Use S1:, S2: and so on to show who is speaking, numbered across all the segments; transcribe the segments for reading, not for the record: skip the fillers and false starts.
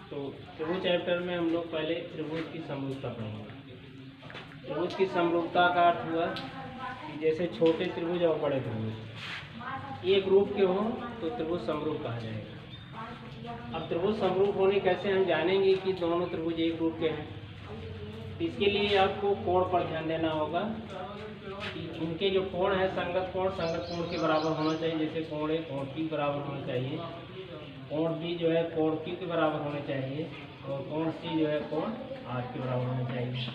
S1: तो त्रिभुज चैप्टर में हम लोग पहले त्रिभुज की समरूपता पढ़ेंगे। त्रिभुज की समरूपता का अर्थ हुआ कि जैसे छोटे त्रिभुज और बड़े त्रिभुज एक रूप के हों तो त्रिभुज समरूप कहा जाएगा। अब त्रिभुज समरूप होने कैसे हम जानेंगे कि दोनों त्रिभुज एक रूप के हैं। इसके लिए आपको कोण पर ध्यान देना होगा कि इनके जो कोण है संगत कोण के बराबर होना चाहिए। जैसे कोण ए कोण Q बराबर होना चाहिए, कोण B जो है कोण Q के बराबर होने चाहिए और कोण C जो है कोण R के बराबर होना चाहिए।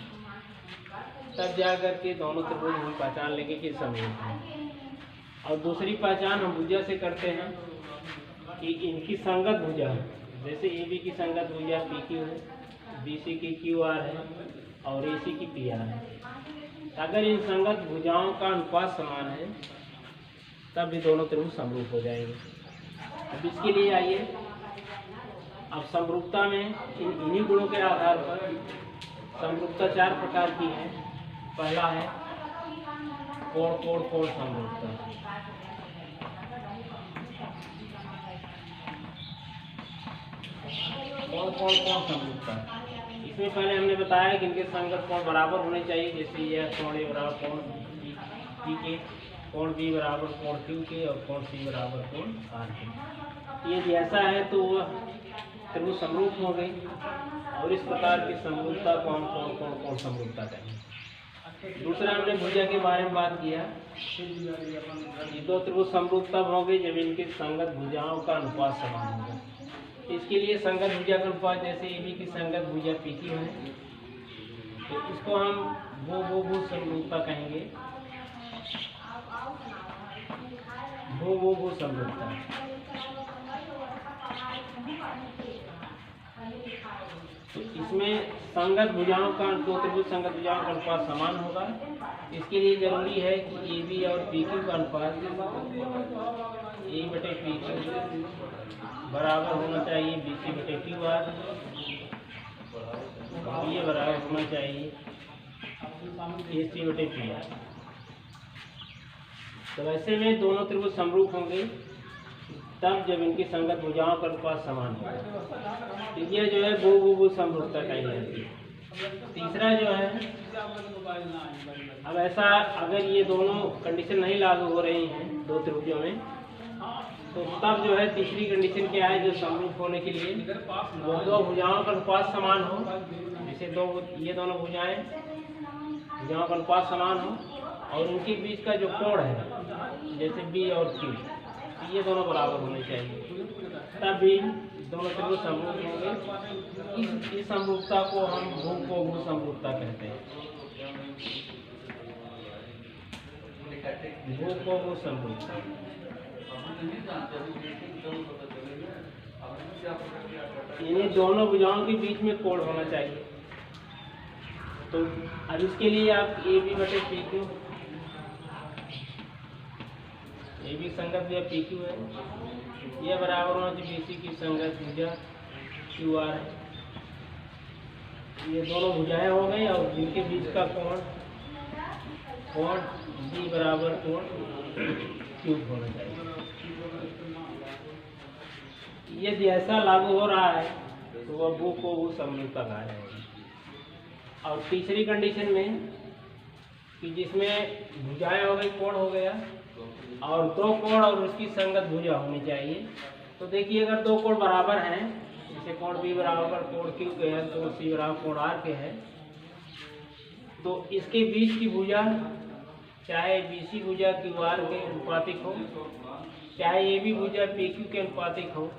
S1: तब जा करके दोनों त्रिभुज हम पहचान लेंगे कि समरूप है। और दूसरी पहचान हम भुजा से करते हैं कि इनकी संगत भुजा, जैसे AB की संगत भुजा PQ है, BC की QR है और AC की PR है। अगर इन संगत भुजाओं का अनुपात समान है तब भी दोनों त्रिभुज समरूप हो जाएंगे। अब इसके लिए आइए, अब समरूपता में इन्हीं गुणों के आधार पर समरूपता 4 प्रकार की है। पहला है कोण कोण कोण समरूपता। कोण कोण कोण समरूपता, इसमें पहले हमने बताया कि इनके संगत कोण बराबर होने चाहिए। जैसे यह कोण ए बराबर कोण B के, कोण B बराबर कोण Q के और कोण C बराबर कोण R के। ये जैसा है तो वह त्रिभुज समरूप हो गई और इस प्रकार की समरूपता को हम कोण कोण कोण समरूपता कहेंगे। दूसरा हमने भुजा के बारे में बात किया। ये दो त्रिभुज समरूप तब हो गई जब इनके संगत भुजाओं का अनुपात समान होगा। इसके लिए संगत भुजा का अनुपात, जैसे AB की संगत भुजा PQ है तो इसको हम भू समरूपता कहेंगे। भू समरूपता। तो इसमें संगत भुजाओं का, दो त्रिभुज संगत भुजाओं का अनुपात समान होगा। इसके लिए जरूरी है कि AB और PQ का अनुपात A/PQ बराबर होना चाहिए BC/QR, ये बराबर होना चाहिए AC/PR। तो ऐसे में दोनों त्रिभुज समरूप होंगे तब जब इनकी संगत भुजाओं का अनुपात समान होगा। तो ये जो है भू समरूपता कही जाती है। तीसरा जो है, अब ऐसा अगर ये दोनों कंडीशन नहीं लागू हो रही हैं दो त्रिभुजों में, तो तब जो है तीसरी कंडीशन क्या है जो समरूप होने के लिए, वो दो भुजाओं का अनुपात समान हो। जैसे ये दोनों भुजाओं का अनुपात समान हो और उनके बीच का जो कोण है जैसे B और Q, ये दोनों बराबर होने चाहिए, तब भी दोनों त्रिभुज समरूप होंगे। इस समरूपता को हम भू समरूपता कहते हैं। भू समरूपता, यानी दोनों भुजाओं के बीच में कोण होना चाहिए। तो अब इसके लिए आप AB/PQ, AB संगत भुजा PQ है, यह बराबर होना चाहिए BC की संगत भुजा QR है। ये दोनों भुजाएं हो गई और जिनके बीच का कोण B बराबर कोण Q होना चाहिए। यदि ऐसा लागू हो रहा है तो वह भू समरूपता कहा जाएगा। और तीसरी कंडीशन में कि जिसमें भुजाएं हो गई, कोण हो गया और दो कोण और उसकी संगत भुजा होनी चाहिए। तो देखिए अगर दो कोण बराबर हैं, जैसे कोण B बराबर कोण Q के है, कोण C बराबर कोण R के है, तो इसके बीच की भुजा चाहे BC भुजा QR के अनुपातिक हो, चाहे AB भुजा PQ के अनुपातिक हो,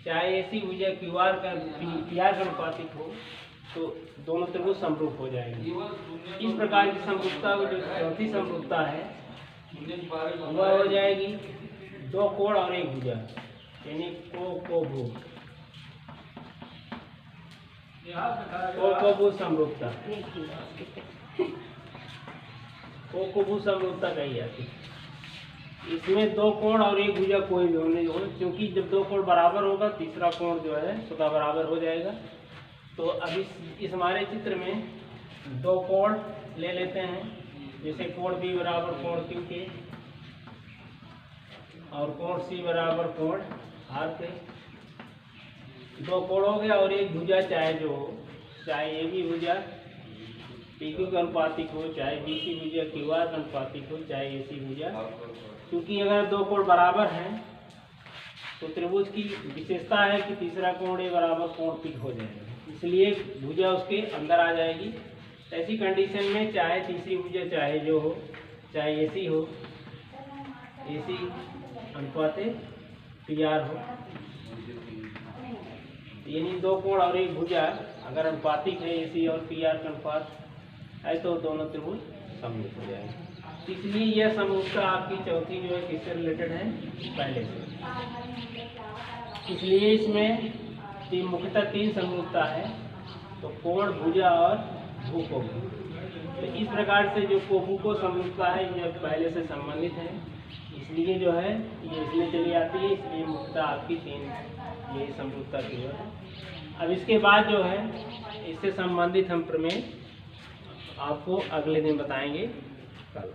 S1: चाहे AC भुजा PR के अनुपातिक हो, तो दोनों त्रिभुज समरूप हो जाएंगे। इस प्रकार की समरूपता जो चौथी समरूपता है वह हो जाएगी दो कोण और एक भुजा, यानी को भू समरूपता। को भू समरूपता कही जाती है। इसमें दो कोण और एक भुजा कोई भी होने हो, क्योंकि जब दो कोण बराबर होगा तीसरा कोण जो है स्वतः बराबर हो जाएगा। तो अब इस हमारे चित्र में दो कोण ले लेते हैं, जैसे कोण B बराबर कोण Q के और कोण C बराबर कोण R के। दो कोण हो गया और एक भुजा चाहे जो हो, चाहे ए बी भुजा PQ के अनुपातिक हो, चाहे BC भुजा QR के अनुपातिक हो, चाहे AC भुजा। क्योंकि अगर दो कोण बराबर हैं तो त्रिभुज की विशेषता है कि तीसरा कोण A बराबर कोण P हो जाएगा, इसलिए भुजा उसके अंदर आ जाएगी। ऐसी कंडीशन में चाहे तीसरी भुजा चाहे जो हो, चाहे AC हो, AC अनुपातिक PR हो, यानी दो कोण और एक भुजा अगर अनुपातिक है AC और PR का अनुपात है तो दोनों त्रिभुज समरूप हो जाएंगे। इसलिए यह समरूपता आपकी चौथी जो है किससे रिलेटेड है, पहले से। इसलिए इसमें मुख्यतः तीन समरूपता है, तो कोण, भुजा और भूकोण। तो इस प्रकार से जो भूको समरूपता है यह पहले से संबंधित है, इसलिए जो है ये इसमें चली आती है। इसलिए मुख्यतः आपकी तीन ये समरूपता की है। अब इसके बाद जो है इससे संबंधित हम प्रमेय आपको अगले दिन बताएंगे कल।